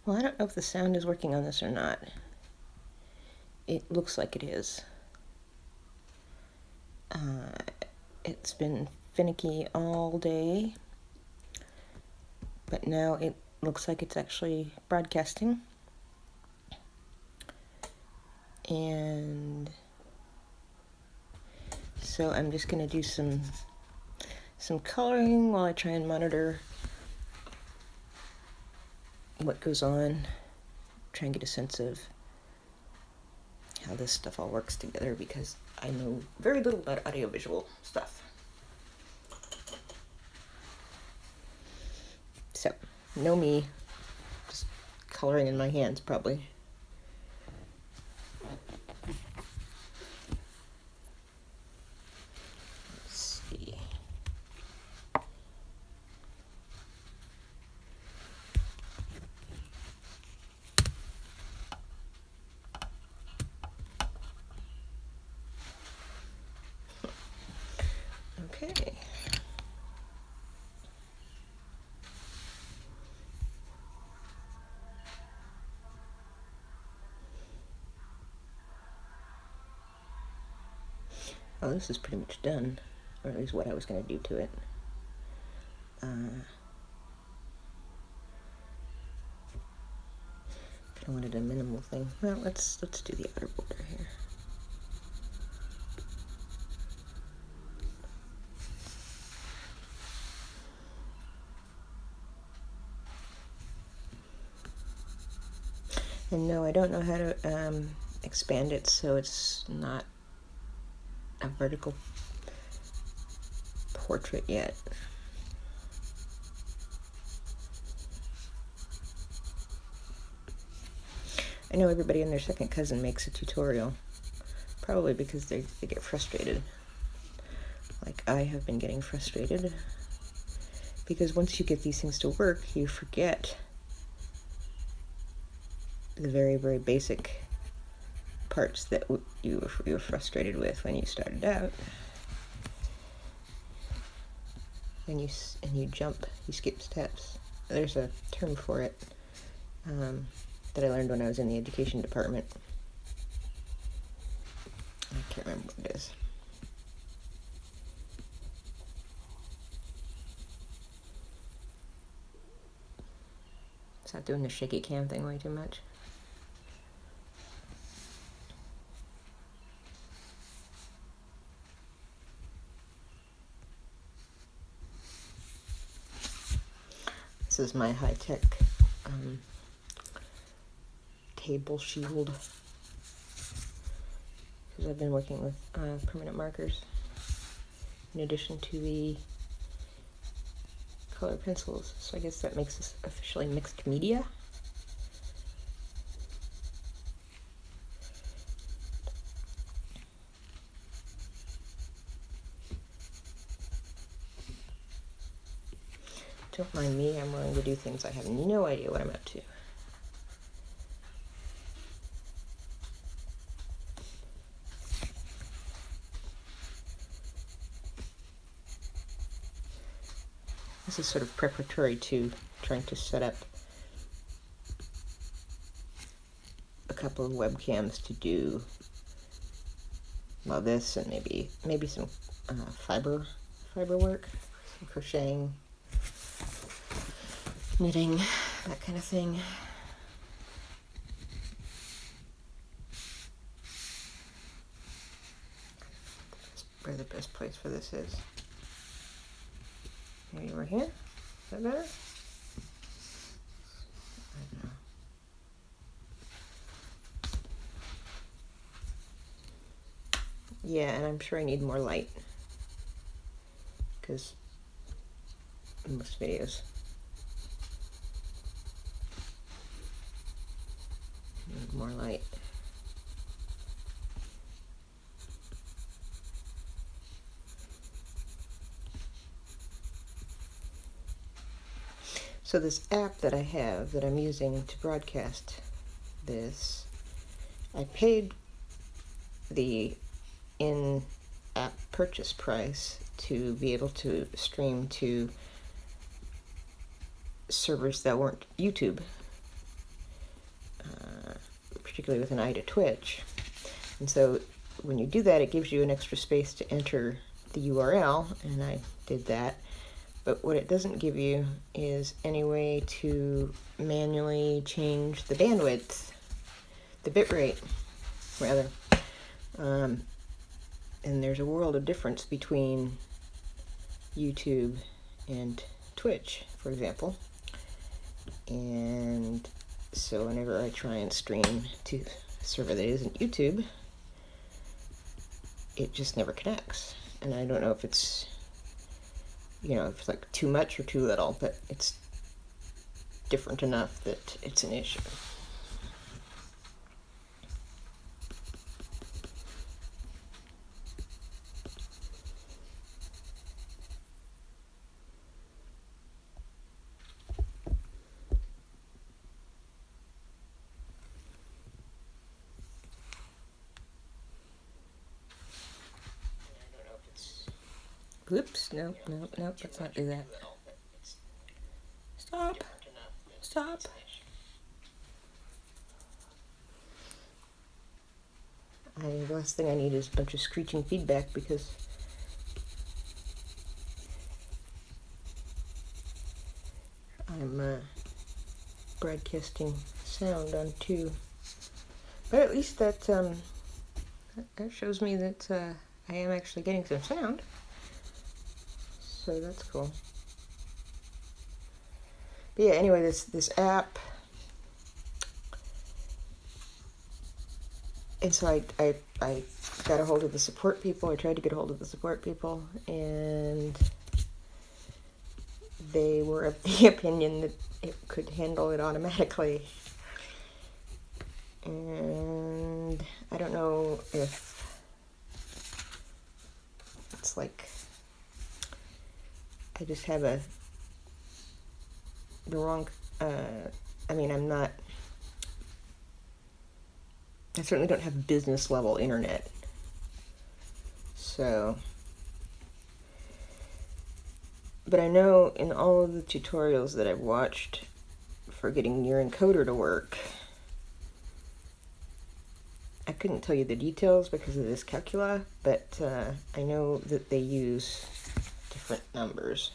Well, I don't know if the sound is working on this or not. It looks like it is. It's been finicky all day, but now it looks like it's actually broadcasting. And so I'm just going to do some coloring while I try and monitor what goes on, try and get a sense of how this stuff all works together, because I know very little about audiovisual stuff. So, know me, just coloring in my hands probably. Let's see. Okay. Oh, this is pretty much done, or at least what I was going to do to it. I wanted a minimal thing. Well, let's do the outer border here. And no, I don't know how to expand it so it's not a vertical portrait yet. I know everybody and their second cousin makes a tutorial, probably because they get frustrated. Like I have been getting frustrated, because once you get these things to work, you forget the very, very basic parts that you were frustrated with when you started out. And you jump, you skip steps. There's a term for it that I learned when I was in the education department. I can't remember what it is. Stop doing the shaky cam thing way too much. This is my high-tech table shield, because I've been working with permanent markers in addition to the color pencils. So I guess that makes this officially mixed media. Don't mind me, I'm willing to do things I have no idea what I'm up to. This is sort of preparatory to trying to set up a couple of webcams to do, well, this and maybe some fiber work, some crocheting, knitting, that kind of thing. Where the best place for this is. Maybe over here? Is that better? I don't know. Yeah, and I'm sure I need more light, because in most videos need more light. So this app that I have that I'm using to broadcast this, I paid the in-app purchase price to be able to stream to servers that weren't YouTube. particularly with an eye to Twitch. And so when you do that, it gives you an extra space to enter the URL, and I did that. But what it doesn't give you is any way to manually change the bandwidth, the bitrate, rather. And there's a world of difference between YouTube and Twitch, for example. And so whenever I try and stream to a server that isn't YouTube, it just never connects. And I don't know if it's, if it's like too much or too little, but it's different enough that it's an issue. Oops, nope, let's not do that. Stop. The last thing I need is a bunch of screeching feedback because I'm broadcasting sound onto, but at least that shows me that I am actually getting some sound. So that's cool. But yeah, anyway, this app, and so I got a hold of the support people. I tried to get a hold of the support people, and they were of the opinion that it could handle it automatically. And I don't know if it's like I just have the wrong, I certainly don't have business level internet. So, but I know in all of the tutorials that I've watched for getting your encoder to work, I couldn't tell you the details because of this calcula, but I know that they use different numbers.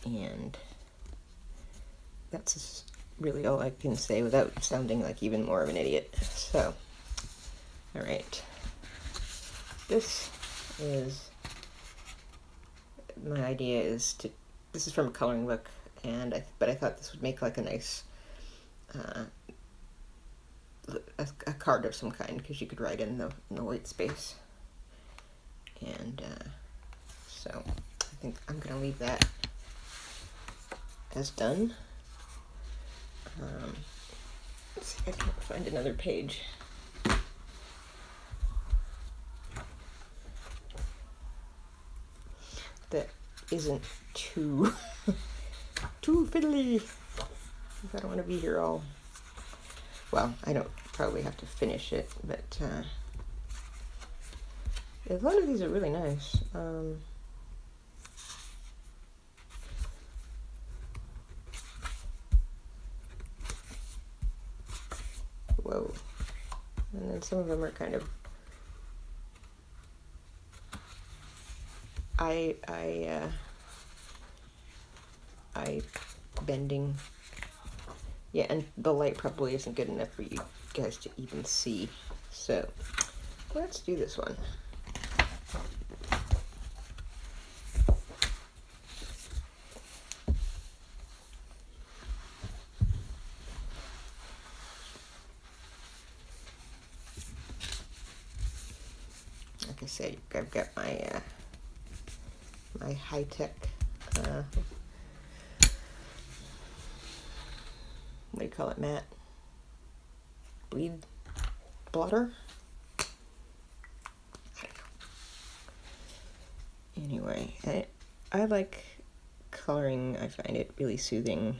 And that's really all I can say without sounding like even more of an idiot. So, all right. This is, my idea is to, this is from a coloring book, but I thought this would make like a nice, a card of some kind, because you could write in the white space. And so I think I'm going to leave that as done. Let's see if I can find another page. That isn't too fiddly. I don't want to be here all, well, I don't probably have to finish it, but a lot of these are really nice. Whoa. And then some of them are kind of eye bending. Yeah, and the light probably isn't good enough for you guys to even see. So let's do this one. Like I said, I've got my my high-tech what do you call it, Matt? Bleed blotter? I don't know. Anyway, I like coloring. I find it really soothing.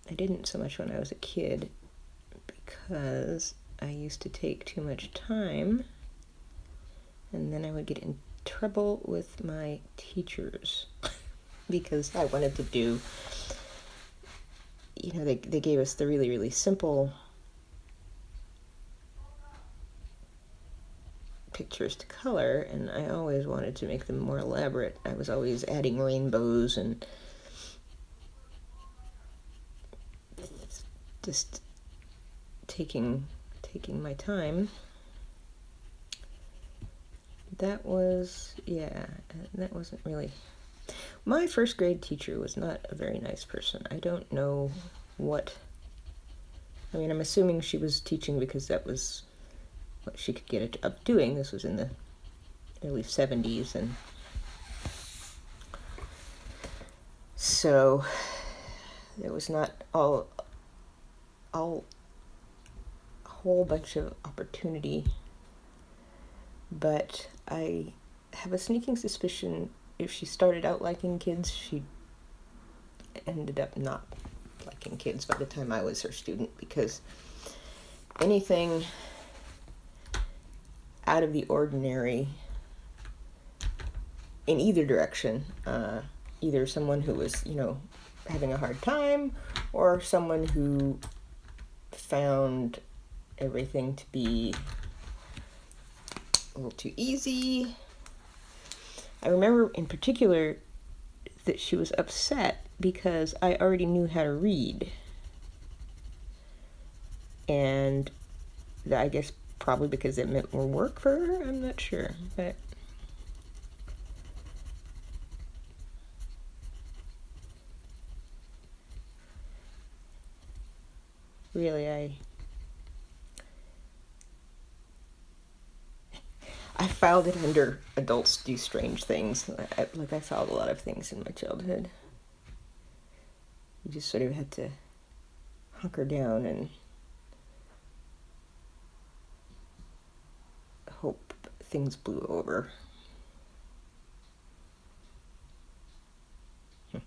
I didn't so much when I was a kid because I used to take too much time, and then I would get in trouble with my teachers. because I wanted to do, they gave us the really, really simple pictures to color, and I always wanted to make them more elaborate. I was always adding rainbows and just taking my time. That wasn't really... My first grade teacher was not a very nice person. I don't know what... I'm assuming she was teaching because that was what she could get up doing. This was in the early 70s, and so there was not a whole bunch of opportunity, but I have a sneaking suspicion if she started out liking kids, she ended up not liking kids by the time I was her student, because anything out of the ordinary in either direction, either someone who was, having a hard time, or someone who found everything to be a little too easy. I remember in particular that she was upset because I already knew how to read. And I guess probably because it meant more work for her, I'm not sure. But really, I filed it under adults do strange things. I filed a lot of things in my childhood. You just sort of had to hunker down and hope things blew over. All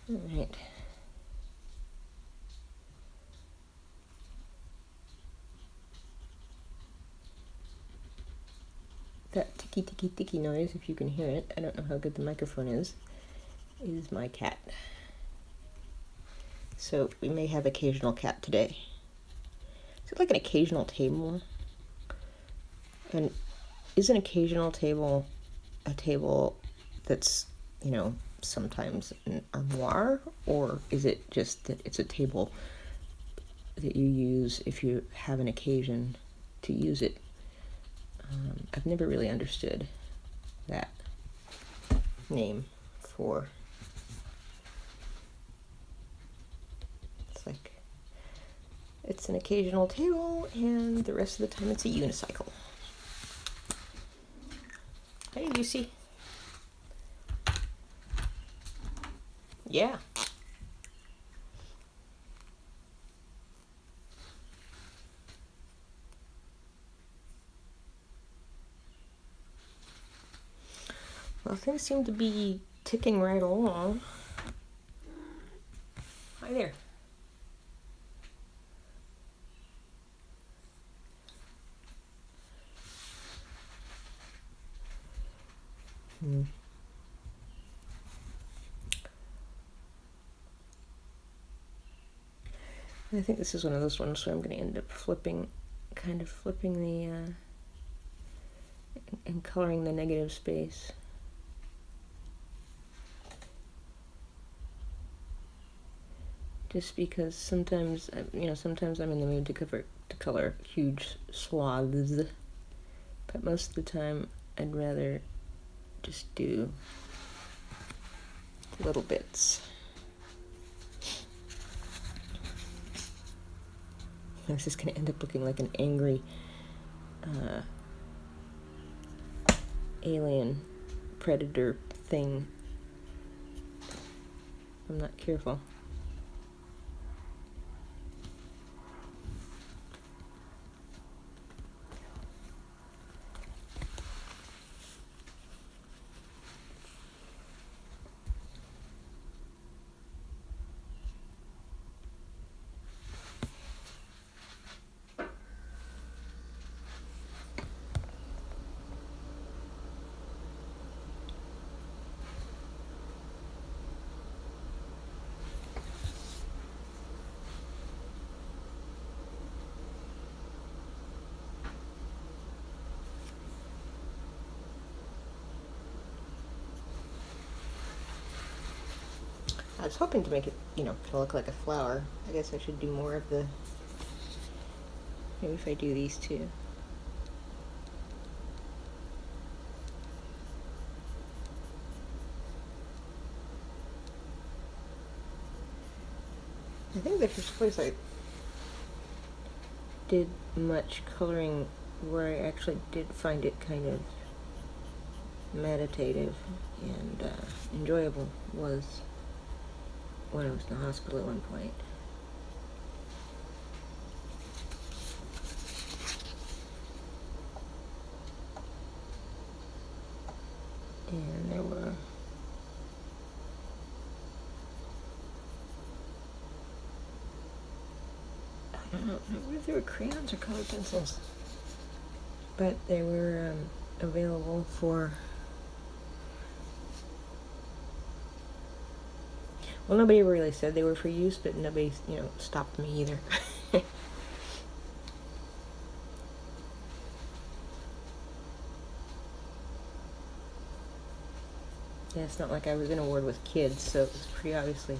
right. That ticky ticky ticky noise, if you can hear it, I don't know how good the microphone is my cat. So we may have occasional cat today. Is it like an occasional table? And is an occasional table a table that's, sometimes an armoire? Or is it just that it's a table that you use if you have an occasion to use it? I've never really understood that name for... It's an occasional table, and the rest of the time it's a unicycle. Hey, Lucy. Yeah. Well, things seem to be ticking right along. Hi there. I think this is one of those ones where I'm going to end up flipping the, and coloring the negative space. Just because sometimes I'm in the mood to color huge swaths, but most of the time I'd rather just do little bits. This is going to end up looking like an angry alien predator thing. I'm not careful. was hoping to make it, kind of look like a flower. I guess I should do more of the, maybe if I do these two. I think the first place I did much coloring where I actually did find it kind of meditative and enjoyable was when I was in the hospital at one point. And there were I don't know if they were crayons or colored pencils, but they were available for, well, nobody ever really said they were for use, but nobody, stopped me either. Yeah, it's not like I was in a ward with kids, so it was pretty obviously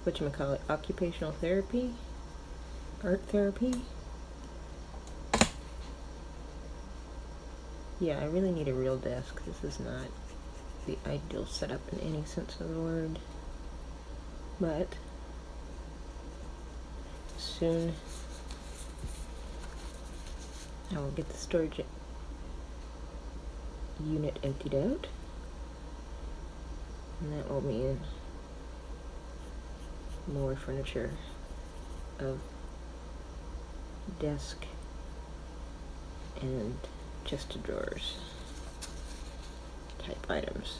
whatchamacallit, occupational therapy, art therapy. Yeah, I really need a real desk. This is not the ideal setup in any sense of the word, but soon I will get the storage unit emptied out, and that will mean more furniture of desk and chest of drawers type items.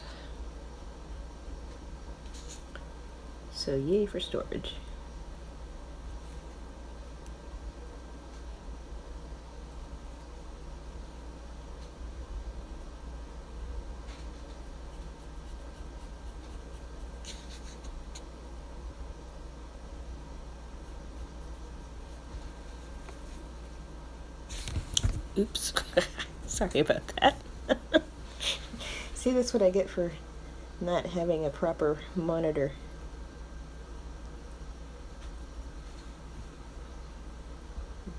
So yay for storage. Oops. Sorry about that. See, that's what I get for not having a proper monitor.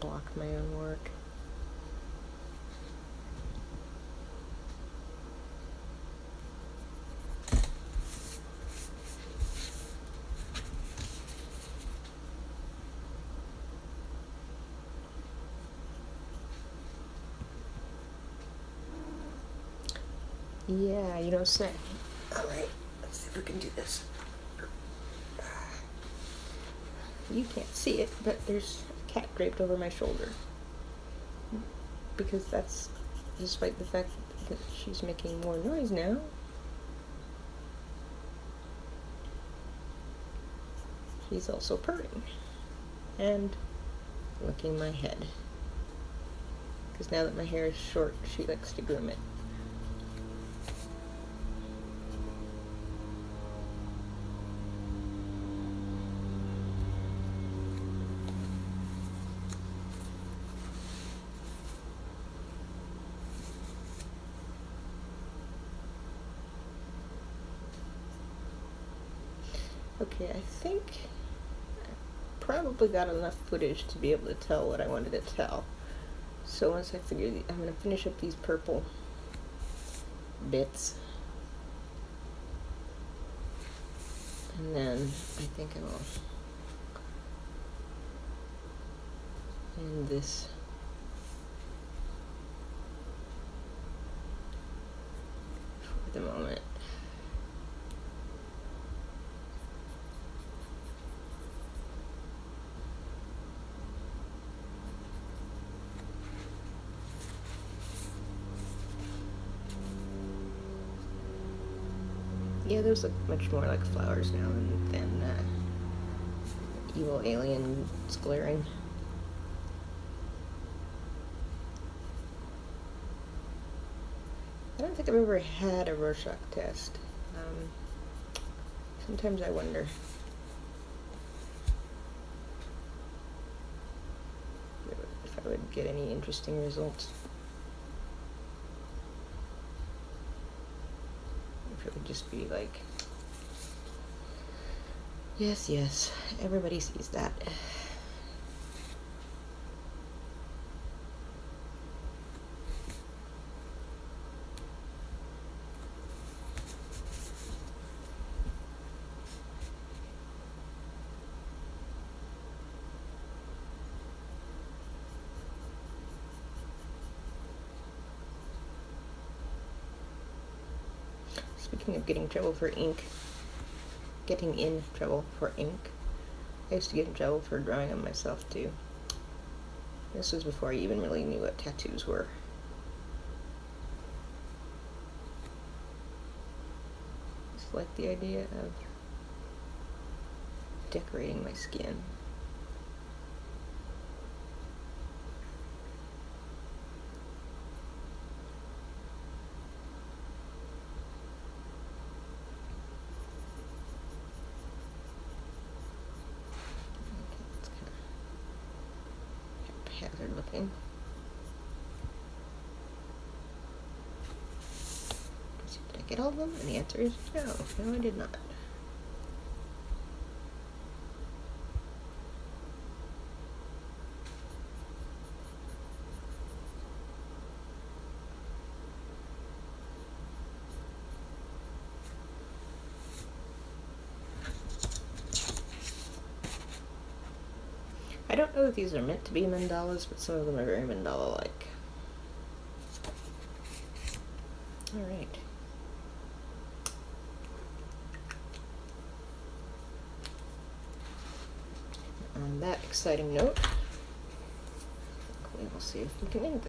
Block my own work. Yeah, say. Alright, let's see if we can do this. You can't see it, but there's a cat draped over my shoulder. Because that's despite the fact that she's making more noise now. She's also purring and licking my head. Because now that my hair is short, she likes to groom it. Okay, I think I probably got enough footage to be able to tell what I wanted to tell. So once I figure, I'm going to finish up these purple bits. And then I think I will end this for the moment. Yeah, those look much more like flowers now than evil aliens glaring. I don't think I've ever had a Rorschach test. Sometimes I wonder. if I would get any interesting results. If it would just be like, yes, yes, everybody sees that. Speaking of getting in trouble for ink, getting in trouble for ink, I used to get in trouble for drawing on myself too. This was before I even really knew what tattoos were. Just like the idea of decorating my skin. Hazard looking. Did I get all of them? And the answer is no. No, I did not. I don't know if these are meant to be mandalas, but some of them are very mandala-like. Alright. On that exciting note, we'll see if we can end